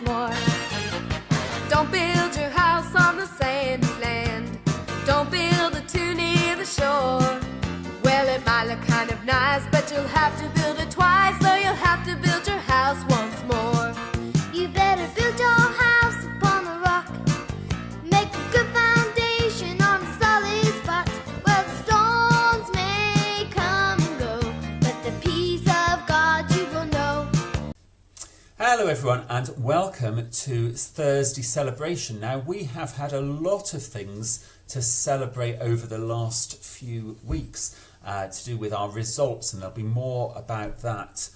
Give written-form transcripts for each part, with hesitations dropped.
more. Don't build your house on the sandy land. Don't build it too near the shore. Well, it might look kind of nice, but you'll have to build it twice, so you'll have to build your house once more. You better build your house upon the rock. Make a good foundation on a solid spot. Well, the storms may come and go, but the peace of God you will know. Hello everyone and welcome to Thursday celebration. Now we have had a lot of things to celebrate over the last few weeks to do with our results, and there'll be more about that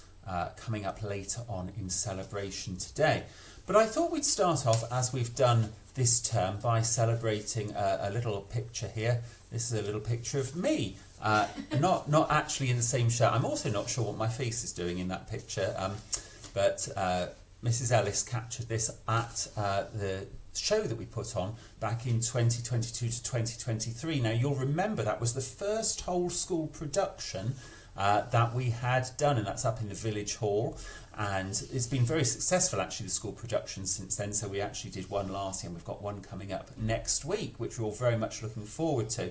coming up later on in celebration today. But I thought we'd start off, as we've done this term, by celebrating a little picture here. This is a little picture of me, not actually in the same shirt. I'm also not sure what my face is doing in that picture, but Mrs. Ellis captured this at the show that we put on back in 2022 to 2023. Now you'll remember that was the first whole school production that we had done, and that's up in the village hall, and it's been very successful actually, the school production, since then. So we actually did one last year and we've got one coming up next week, which we're all very much looking forward to.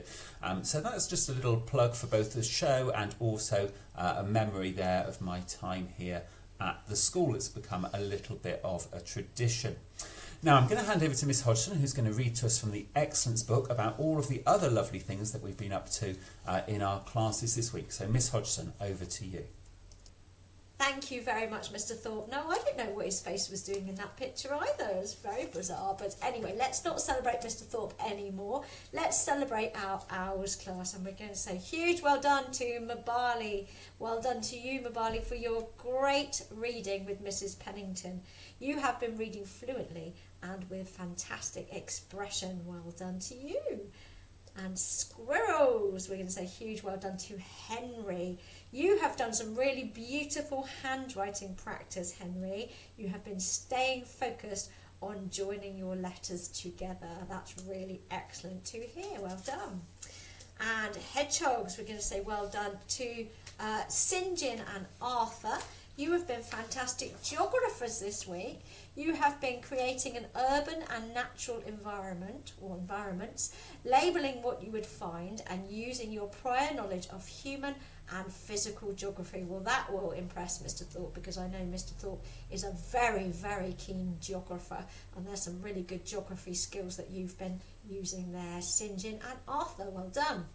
So that's just a little plug for both the show and also a memory there of my time here at the school. It's become a little bit of a tradition. Now I'm going to hand over to Miss Hodgson, who's going to read to us from the Excellence book about all of the other lovely things that we've been up to in our classes this week. So Miss Hodgson, over to you. Thank you very much, Mr. Thorpe. No, I don't know what his face was doing in that picture either. It was very bizarre. But anyway, let's not celebrate Mr. Thorpe anymore. Let's celebrate our hours class. And we're going to say huge well done to Mabali. Well done to you, Mabali, for your great reading with Mrs. Pennington. You have been reading fluently and with fantastic expression. Well done to you. And squirrels, we're going to say huge well done to Henry. You have done some really beautiful handwriting practice, Henry. You have been staying focused on joining your letters together. That's really excellent to hear. Well done. And hedgehogs, we're going to say well done to St. John and Arthur. You have been fantastic geographers this week. You have been creating an urban and natural environment or environments, labelling what you would find and using your prior knowledge of human and physical geography. Well, that will impress Mr. Thorpe, because I know Mr. Thorpe is a very, very keen geographer, and there's some really good geography skills that you've been using there. St. John and Arthur, well done.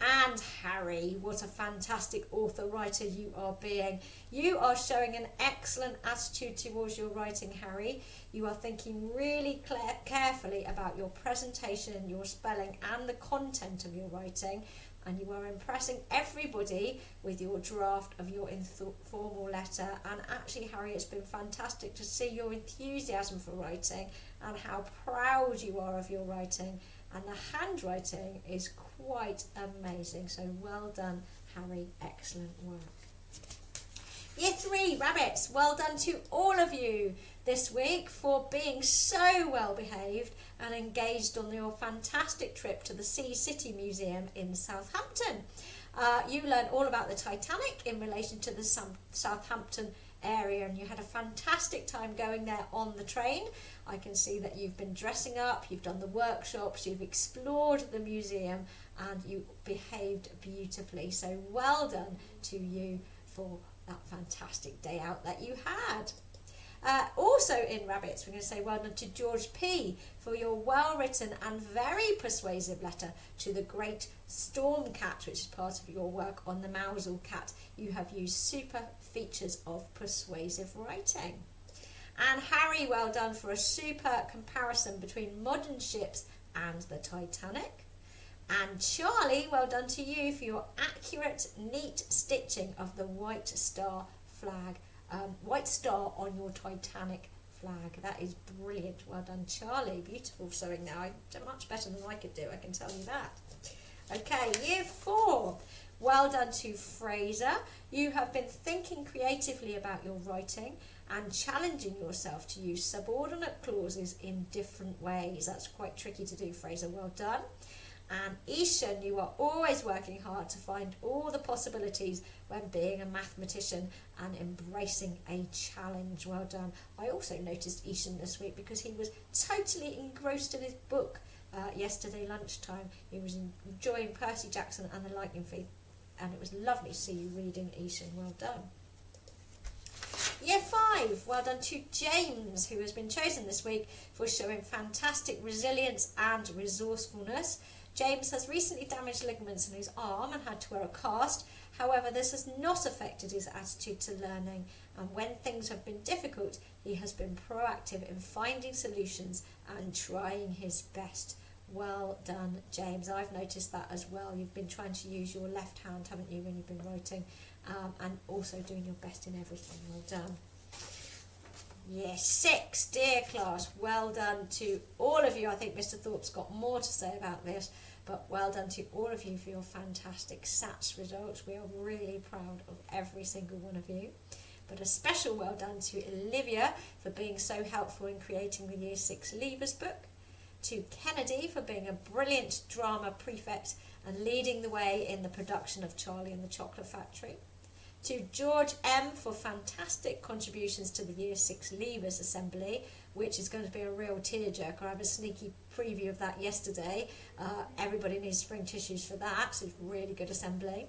And Harry, what a fantastic author writer you are being. You are showing an excellent attitude towards your writing, Harry. You are thinking really carefully about your presentation, your spelling and the content of your writing, and you are impressing everybody with your draft of your informal letter. And actually, Harry, it's been fantastic to see your enthusiasm for writing and how proud you are of your writing. And the handwriting is quite amazing. So well done, Harry. Excellent work. Year 3, rabbits. Well done to all of you this week for being so well behaved and engaged on your fantastic trip to the Sea City Museum in Southampton. You learned all about the Titanic in relation to the Southampton area, and you had a fantastic time going there on the train. I can see that you've been dressing up, you've done the workshops, you've explored the museum, and you behaved beautifully. So well done to you for that fantastic day out that you had. Also in rabbits, we're going to say well done to George P for your well written and very persuasive letter to the great Storm Cat, which is part of your work on the Mousel Cat. You have used super features of persuasive writing. And Harry, well done for a super comparison between modern ships and the Titanic. And Charlie, well done to you for your accurate, neat stitching of the White Star flag, White Star on your Titanic flag. That is brilliant. Well done, Charlie. Beautiful sewing now. Much better than I could do, I can tell you that. Okay, year 4. Well done to Fraser. You have been thinking creatively about your writing and challenging yourself to use subordinate clauses in different ways. That's quite tricky to do, Fraser. Well done. And Ishan, you are always working hard to find all the possibilities when being a mathematician and embracing a challenge. Well done. I also noticed Ishan this week because he was totally engrossed in his book yesterday lunchtime. He was enjoying Percy Jackson and the Lightning Thief, and it was lovely to see you reading, Ishan. Well done. Year 5, well done to James, who has been chosen this week for showing fantastic resilience and resourcefulness. James has recently damaged ligaments in his arm and had to wear a cast. However, this has not affected his attitude to learning, and when things have been difficult, he has been proactive in finding solutions and trying his best. Well done, James. I've noticed that as well. You've been trying to use your left hand, haven't you, when you've been writing, and also doing your best in everything. Well done. Year 6, dear class, well done to all of you. I think Mr. Thorpe's got more to say about this, but well done to all of you for your fantastic SATs results. We are really proud of every single one of you. But a special well done to Olivia for being so helpful in creating the Year 6 Leavers book, to Kennedy for being a brilliant drama prefect and leading the way in the production of Charlie and the Chocolate Factory, to George M for fantastic contributions to the Year 6 Leavers Assembly, which is going to be a real tearjerker. I have a sneaky preview of that yesterday. Everybody needs spring tissues for that, so it's really good assembly.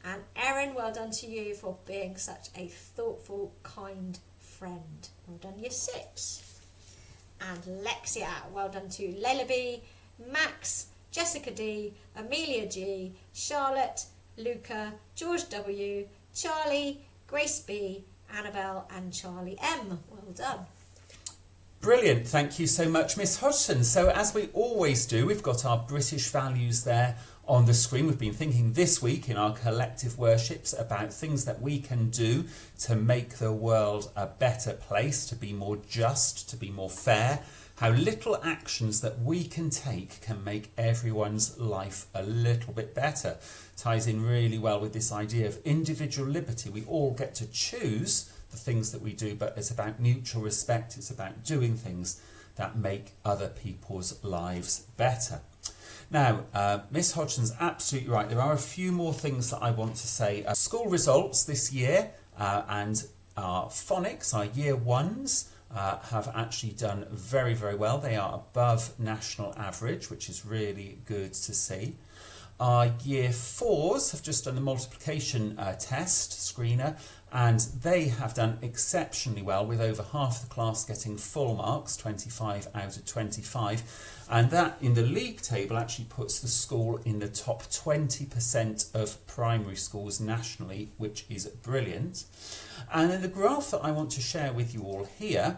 And Erin, well done to you for being such a thoughtful, kind friend. Well done, Year 6. And Lexia, well done to Layla B, Max, Jessica D, Amelia G, Charlotte, Luca, George W, Charlie, Grace B, Annabelle and Charlie M. Well done. Brilliant, thank you so much, Miss Hodgson. So as we always do, we've got our British values there on the screen. We've been thinking this week in our collective worships about things that we can do to make the world a better place, to be more just, to be more fair, how little actions that we can take can make everyone's life a little bit better. Ties in really well with this idea of individual liberty. We all get to choose the things that we do, but it's about mutual respect. It's about doing things that make other people's lives better. Now, Miss Hodgson's absolutely right. There are a few more things that I want to say. School results this year and our phonics, our year 1s, have actually done very, very well. They are above national average, which is really good to see. Our year 4s have just done the multiplication test screener, and they have done exceptionally well, with over half the class getting full marks, 25 out of 25. And that in the league table actually puts the school in the top 20% of primary schools nationally, which is brilliant. And then the graph that I want to share with you all here,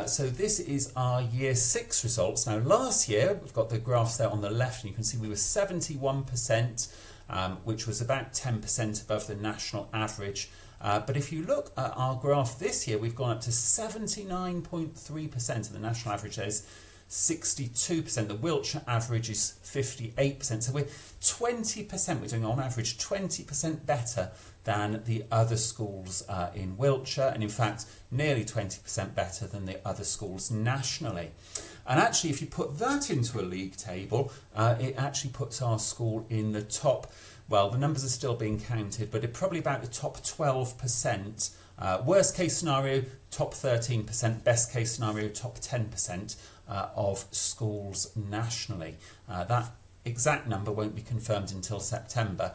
so this is our year 6 results. Now last year, we've got the graphs there on the left, and you can see we were 71%, which was about 10% above the national average. But if you look at our graph this year, we've gone up to 79.3%, and the national average is 62%. The Wiltshire average is 58%. So we're 20%, we're doing on average 20% better than the other schools in Wiltshire, and in fact nearly 20% better than the other schools nationally. And actually, if you put that into a league table, it actually puts our school in the top, well, the numbers are still being counted, but it's probably about the top 12%. Worst case scenario, top 13%. Best case scenario, top 10% of schools nationally. That exact number won't be confirmed until September,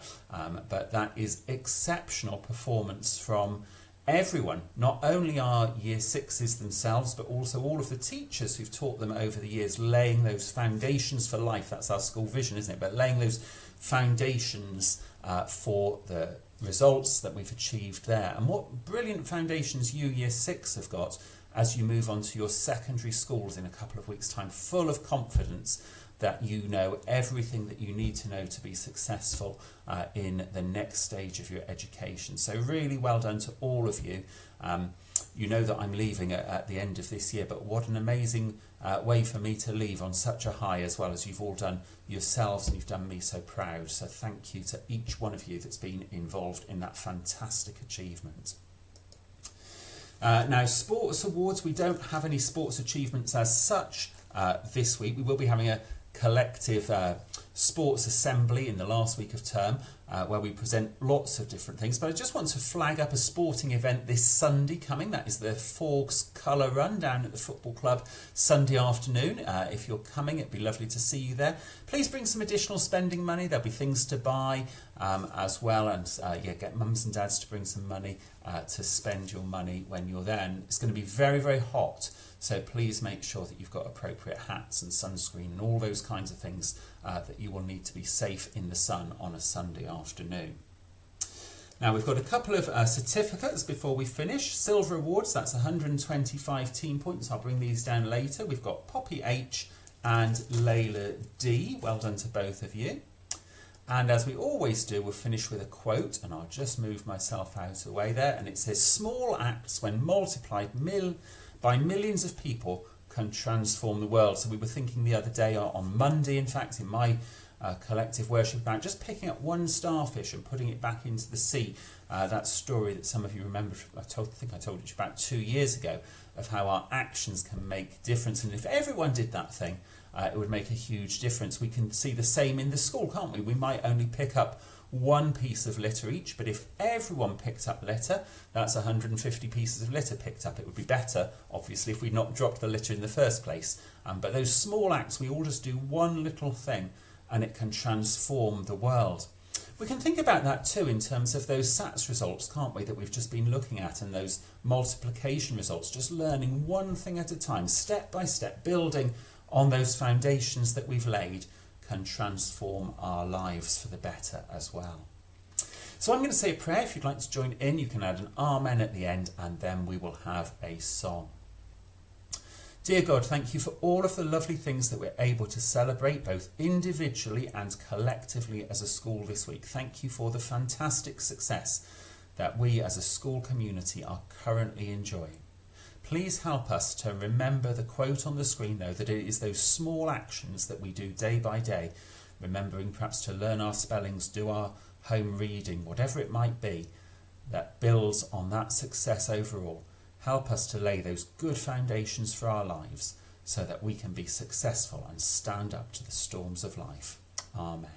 but that is exceptional performance from everyone, not only our year 6s themselves, but also all of the teachers who've taught them over the years, laying those foundations for life. That's our school vision, isn't it? But laying those foundations for the results that we've achieved there. And what brilliant foundations you, year 6, have got as you move on to your secondary schools in a couple of weeks' time, full of confidence that you know everything that you need to know to be successful in the next stage of your education. So really well done to all of you. You know that I'm leaving at the end of this year, but what an amazing way for me to leave on such a high, as well as you've all done yourselves, and you've done me so proud. So thank you to each one of you that's been involved in that fantastic achievement. Now, sports awards, we don't have any sports achievements as such this week. We will be having a collective sports assembly in the last week of term, where we present lots of different things. But I just want to flag up a sporting event this Sunday coming. That is the Forks Colour Run down at the football club Sunday afternoon. If you're coming, it'd be lovely to see you there. Please bring some additional spending money. There'll be things to buy as well, and get mums and dads to bring some money to spend your money when you're there. And it's going to be very, very hot, so please make sure that you've got appropriate hats and sunscreen and all those kinds of things that you will need to be safe in the sun on a Sunday afternoon. Now we've got a couple of certificates before we finish. Silver awards, that's 125 team points. I'll bring these down later. We've got Poppy H and Layla D. Well done to both of you. And as we always do, we'll finish with a quote, and I'll just move myself out of the way there. And it says, small acts when multiplied by millions of people can transform the world. So we were thinking the other day, on Monday, in fact, in my collective worship about just picking up one starfish and putting it back into the sea. That story that some of you remember, I think I told you about 2 years ago, of how our actions can make difference. And if everyone did that thing, it would make a huge difference. We can see the same in the school, can't we? We might only pick up one piece of litter each, but if everyone picked up litter, that's 150 pieces of litter picked up. It would be better, obviously, if we'd not dropped the litter in the first place. But those small acts, we all just do one little thing, and it can transform the world. We can think about that too in terms of those SATs results, can't we, that we've just been looking at, and those multiplication results, just learning one thing at a time, step by step, building on those foundations that we've laid, can transform our lives for the better as well. So I'm going to say a prayer. If you'd like to join in, you can add an amen at the end, and then we will have a song. Dear God, thank you for all of the lovely things that we're able to celebrate, both individually and collectively as a school this week. Thank you for the fantastic success that we as a school community are currently enjoying. Please help us to remember the quote on the screen, though, that it is those small actions that we do day by day, remembering perhaps to learn our spellings, do our home reading, whatever it might be, that builds on that success overall. Help us to lay those good foundations for our lives so that we can be successful and stand up to the storms of life. Amen.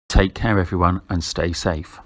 Take care, everyone, and stay safe.